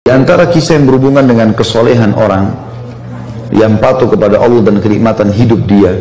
Di antara kisah yang berhubungan dengan kesolehan orang yang patuh kepada Allah dan kenikmatan hidup dia,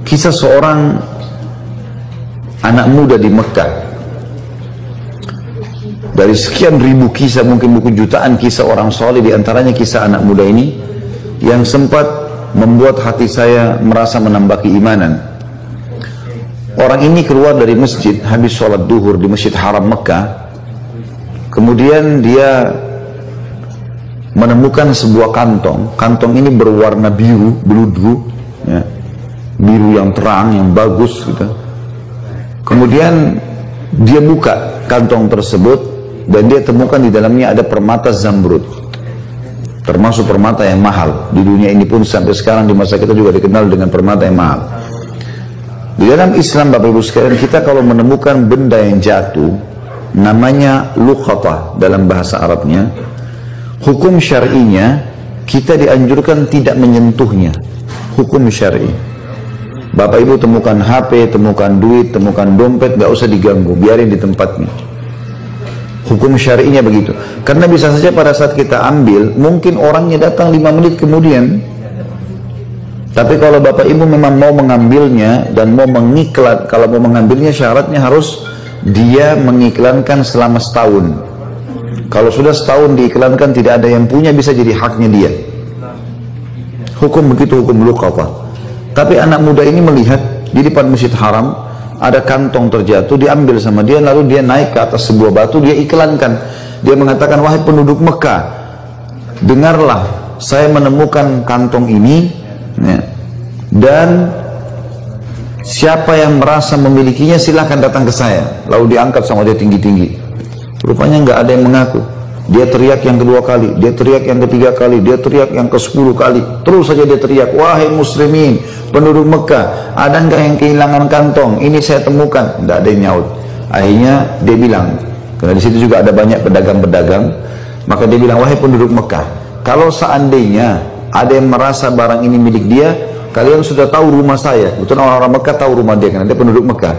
kisah seorang anak muda di Mekah. Dari sekian ribu kisah, mungkin bukan jutaan kisah orang soleh, di antaranya kisah anak muda ini yang sempat membuat hati saya merasa menambah keimanan. Orang ini keluar dari masjid habis sholat duhur di Masjid Haram Mekah. Kemudian dia menemukan sebuah kantong. Kantong ini berwarna biru, beludru, ya, biru yang terang, yang bagus gitu. Kemudian dia buka kantong tersebut dan dia temukan di dalamnya ada permata zamrud, termasuk permata yang mahal. Di dunia ini pun sampai sekarang di masa kita juga dikenal dengan permata yang mahal. Di dalam Islam, Bapak Ibu sekalian, kita kalau menemukan benda yang jatuh, namanya luqatah dalam bahasa Arabnya. Hukum syar'inya kita dianjurkan tidak menyentuhnya. Hukum syar'i. Bapak Ibu temukan HP, temukan duit, temukan dompet, gak usah diganggu, biarin di tempatnya. Hukum syar'inya begitu. Karena bisa saja pada saat kita ambil, mungkin orangnya datang 5 menit kemudian. Tapi kalau Bapak Ibu memang mau mengambilnya dan mau mengiklan, kalau mau mengambilnya syaratnya harus dia mengiklankan selama setahun. Kalau sudah setahun diiklankan tidak ada yang punya, bisa jadi haknya dia. Hukum begitu, hukum luqatah. Tapi anak muda ini melihat di depan Masjid Haram ada kantong terjatuh, diambil sama dia, lalu dia naik ke atas sebuah batu, dia iklankan. Dia mengatakan, wahai penduduk Mekah, dengarlah, saya menemukan kantong ini, ya, dan siapa yang merasa memilikinya silahkan datang ke saya. Lalu diangkat sama dia tinggi-tinggi. Rupanya nggak ada yang mengaku. Dia teriak yang kedua kali, dia teriak yang ketiga kali, dia teriak yang ke-10 kali. Terus saja dia teriak, wahai muslimin, penduduk Mekah, ada nggak yang kehilangan kantong? Ini saya temukan. Nggak ada yang nyaut. Akhirnya dia bilang, karena di situ juga ada banyak pedagang-pedagang, maka dia bilang, wahai penduduk Mekah, kalau seandainya ada yang merasa barang ini milik dia, kalian sudah tahu rumah saya. Betul, orang-orang Mekah tahu rumah dia, karena dia penduduk Mekah.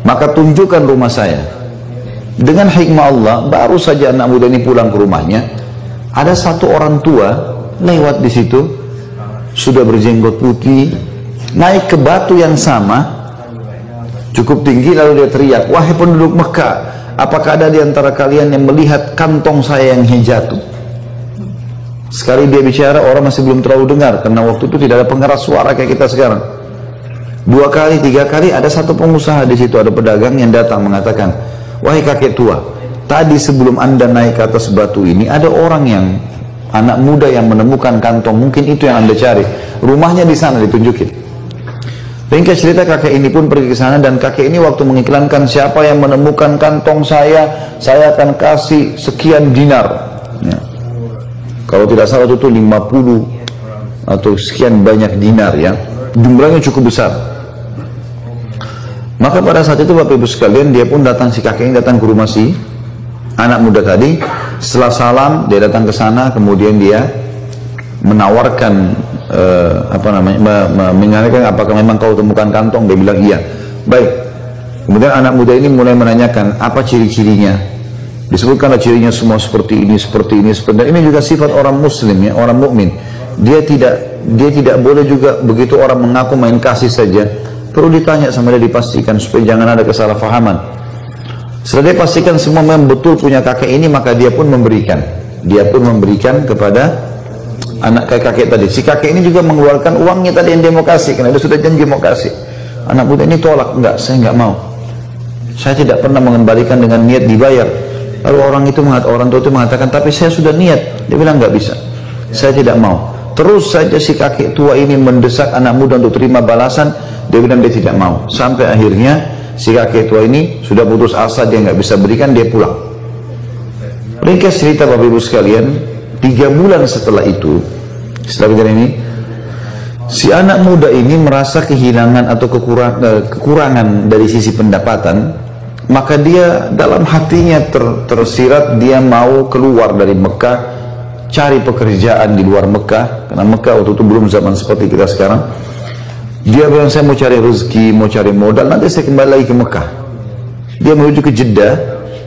Maka tunjukkan rumah saya. Dengan hikmah Allah, baru saja anak muda ini pulang ke rumahnya, ada satu orang tua lewat di situ, sudah berjenggot putih, naik ke batu yang sama, cukup tinggi, lalu dia teriak, wahai penduduk Mekah, apakah ada di antara kalian yang melihat kantong saya yang jatuh? Sekali dia bicara, orang masih belum terlalu dengar, karena waktu itu tidak ada pengeras suara kayak kita sekarang. 2 kali, 3 kali, ada satu pengusaha di situ, ada pedagang yang datang mengatakan, wahai kakek tua, tadi sebelum anda naik ke atas batu ini, ada orang yang, anak muda yang menemukan kantong, mungkin itu yang anda cari. Rumahnya di sana, ditunjukin. Ringkas cerita, kakek ini pun pergi ke sana, dan kakek ini waktu mengiklankan, siapa yang menemukan kantong saya akan kasih sekian dinar. Ya. Kalau tidak salah itu 50 atau sekian banyak dinar, ya. Jumlahnya cukup besar. Maka pada saat itu Bapak Ibu sekalian, dia pun datang, si kakek ini datang ke rumah si anak muda tadi. Setelah salam, dia datang ke sana, kemudian dia menawarkan menanyakan apakah memang kau temukan kantong. Dia bilang iya. Baik. Kemudian anak muda ini mulai menanyakan apa ciri-cirinya. Disebutkanlah cirinya semua seperti ini, seperti ini, seperti ini. Ini juga sifat orang muslim, ya, orang mukmin. Dia tidak boleh juga begitu orang mengaku main kasih saja. Perlu ditanya sama dia, dipastikan supaya jangan ada kesalahpahaman. Setelah dia pastikan semua memang betul punya kakek ini, maka dia pun memberikan. Dia pun memberikan kepada anak kakek tadi. Si kakek ini juga mengeluarkan uangnya tadi yang dia mau kasih, karena dia sudah janji mau kasih. Anak muda ini tolak, enggak, saya enggak mau. Saya tidak pernah mengembalikan dengan niat dibayar. Lalu orang tua itu mengatakan, tapi saya sudah niat. Dia bilang nggak bisa, saya tidak mau. Terus saja si kakek tua ini mendesak anak muda untuk terima balasan. Dia bilang dia tidak mau. Sampai akhirnya si kakek tua ini sudah putus asa, dia nggak bisa berikan, dia pulang. Ringkas cerita Bapak Ibu sekalian, 3 bulan setelah itu, setelah kejadian ini, si anak muda ini merasa kehilangan atau kekurangan dari sisi pendapatan. Maka dia dalam hatinya tersirat, dia mau keluar dari Mekah, cari pekerjaan di luar Mekah, karena Mekah waktu itu belum zaman seperti kita sekarang. Dia bilang, saya mau cari rezeki, mau cari modal, nanti saya kembali lagi ke Mekah. Dia menuju ke Jeddah,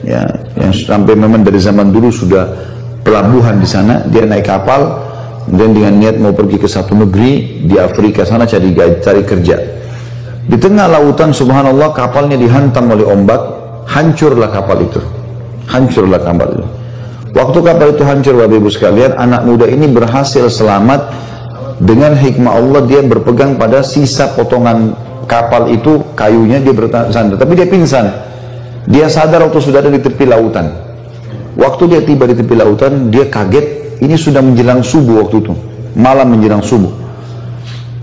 ya, yang sampai memang dari zaman dulu sudah pelabuhan di sana. Dia naik kapal dan dengan niat mau pergi ke satu negeri di Afrika sana cari kerja. Di tengah lautan subhanallah kapalnya dihantam oleh ombak, hancurlah kapal itu. Hancurlah kapal itu. Waktu kapal itu hancur Bapak Ibu sekalian, anak muda ini berhasil selamat dengan hikmah Allah. Dia berpegang pada sisa potongan kapal itu, kayunya, dia bersandar, tapi dia pingsan. Dia sadar waktu sudah ada di tepi lautan. Waktu dia tiba di tepi lautan, dia kaget. Ini sudah menjelang subuh waktu itu, malam menjelang subuh.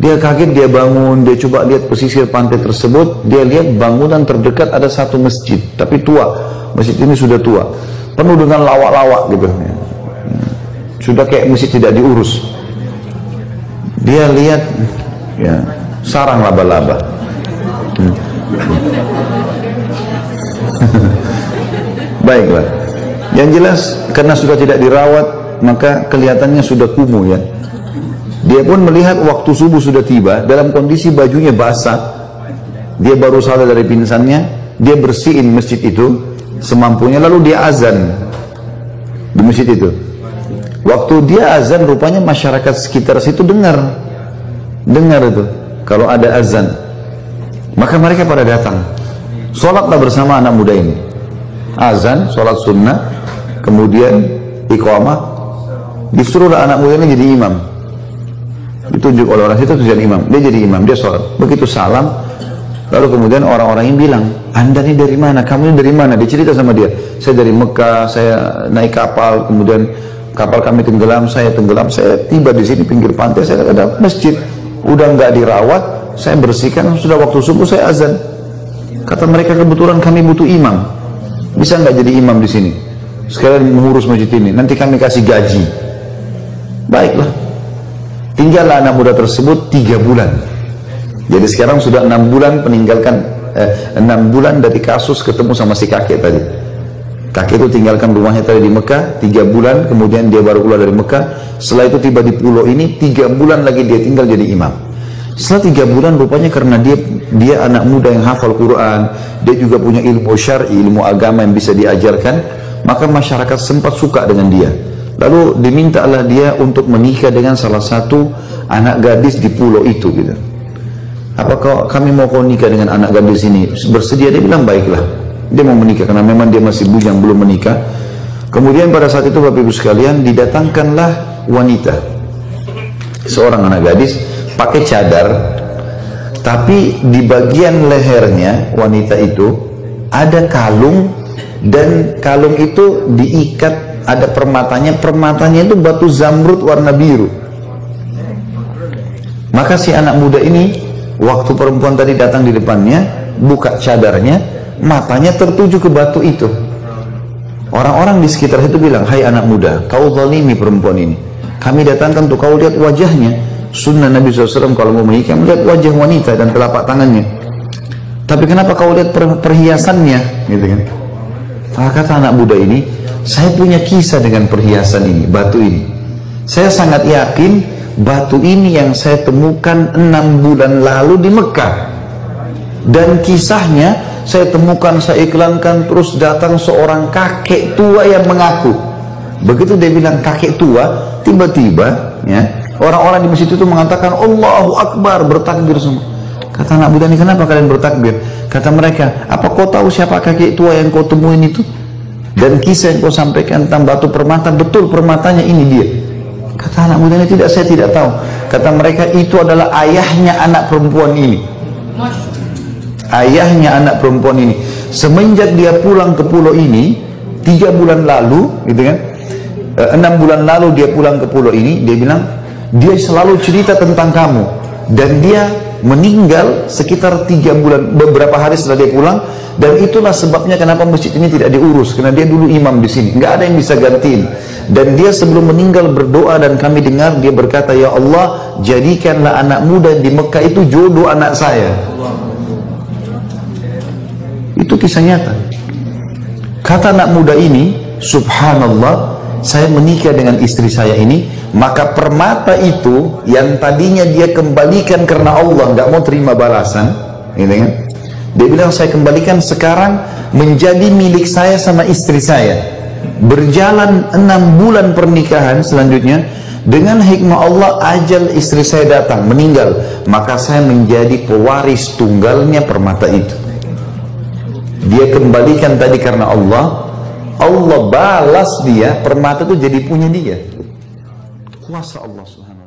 Dia kaget, dia bangun, dia coba lihat pesisir pantai tersebut. Dia lihat bangunan terdekat ada satu masjid, tapi tua. Masjid ini sudah tua, penuh dengan lawak-lawak gitu. Sudah kayak masjid tidak diurus. Dia lihat ya, sarang laba-laba. Baiklah. Yang jelas karena sudah tidak dirawat, maka kelihatannya sudah kumuh ya. Dia pun melihat waktu subuh sudah tiba dalam kondisi bajunya basah. Dia baru sadar dari pingsannya, dia bersihin masjid itu semampunya, lalu dia azan di masjid itu. Waktu dia azan, rupanya masyarakat sekitar situ dengar itu kalau ada azan, maka mereka pada datang. Sholatlah bersama anak muda ini. Azan, sholat sunnah, kemudian iqamah, disuruhlah anak muda ini jadi imam. Ditunjuk oleh orang situ jadi imam. Dia jadi imam, dia sholat. Begitu salam, lalu kemudian orang-orang ini bilang, Anda ini dari mana? Kamu ini dari mana? Dia cerita sama dia. Saya dari Mekah, saya naik kapal, kemudian kapal kami tenggelam, saya tiba di sini pinggir pantai, saya ada masjid, udah nggak dirawat, saya bersihkan, sudah waktu subuh saya azan. Kata mereka, kebetulan kami butuh imam, bisa nggak jadi imam di sini? Sekalian mengurus masjid ini, nanti kami kasih gaji. Baiklah. Tinggallah anak muda tersebut 3 bulan. Jadi sekarang sudah 6 bulan meninggalkan 6 bulan dari kasus ketemu sama si kakek tadi. Kakek itu tinggalkan rumahnya tadi di Mekah 3 bulan, kemudian dia baru keluar dari Mekah. Setelah itu tiba di pulau ini, 3 bulan lagi dia tinggal jadi imam. Setelah 3 bulan rupanya karena dia anak muda yang hafal Quran, dia juga punya ilmu syar'i, ilmu agama yang bisa diajarkan, maka masyarakat sempat suka dengan dia. Lalu dimintalah dia untuk menikah dengan salah satu anak gadis di pulau itu gitu. Apakah kami mau kau nikah dengan anak gadis ini? Bersedia? Dia bilang baiklah. Dia mau menikah karena memang dia masih bujang belum menikah. Kemudian pada saat itu Bapak Ibu sekalian didatangkanlah wanita, seorang anak gadis pakai cadar, tapi di bagian lehernya wanita itu ada kalung, dan kalung itu diikat, ada permatanya itu batu zamrud warna biru. Maka si anak muda ini, waktu perempuan tadi datang di depannya, buka cadarnya, matanya tertuju ke batu itu. Orang-orang di sekitar itu bilang, hai anak muda, kau zalimi perempuan ini. Kami datangkan untuk kau lihat wajahnya. Sunnah Nabi SAW kalau mau menikah, melihat wajah wanita dan telapak tangannya. Tapi kenapa kau lihat perhiasannya? Gitu kan? Kata anak muda ini, saya punya kisah dengan perhiasan ini, batu ini. Saya sangat yakin batu ini yang saya temukan 6 bulan lalu di Mekah. Dan kisahnya saya temukan, saya iklankan, terus datang seorang kakek tua yang mengaku. Begitu dia bilang kakek tua, tiba-tiba ya, orang-orang di masjid itu mengatakan Allahu Akbar, bertakbir semua. Kata anak muda ini, kenapa kalian bertakbir? Kata mereka, apa kau tahu siapa kakek tua yang kau temuin itu? Dan kisah yang kau sampaikan tentang batu permata, betul permatanya ini dia. Kata anak muda ini, tidak, saya tidak tahu. Kata mereka, itu adalah ayahnya anak perempuan ini. Ayahnya anak perempuan ini. Semenjak dia pulang ke pulau ini 3 bulan lalu, gitu kan, 6 bulan lalu dia pulang ke pulau ini, dia bilang dia selalu cerita tentang kamu, dan dia meninggal sekitar 3 bulan, beberapa hari setelah dia pulang. Dan itulah sebabnya kenapa masjid ini tidak diurus, karena dia dulu imam di sini, nggak ada yang bisa gantiin. Dan dia sebelum meninggal berdoa, dan kami dengar dia berkata, ya Allah, jadikanlah anak muda di Mekah itu jodoh anak saya. Itu kisah nyata. Kata anak muda ini, subhanallah, saya menikah dengan istri saya ini, maka permata itu yang tadinya dia kembalikan karena Allah, nggak mau terima balasan, gitu kan? Dia bilang, saya kembalikan sekarang menjadi milik saya sama istri saya. Berjalan 6 bulan pernikahan selanjutnya, dengan hikmah Allah ajal istri saya datang, meninggal. Maka saya menjadi pewaris tunggalnya permata itu. Dia kembalikan tadi karena Allah. Allah balas dia, permata itu jadi punya dia. Kuasa Allah Subhanahu.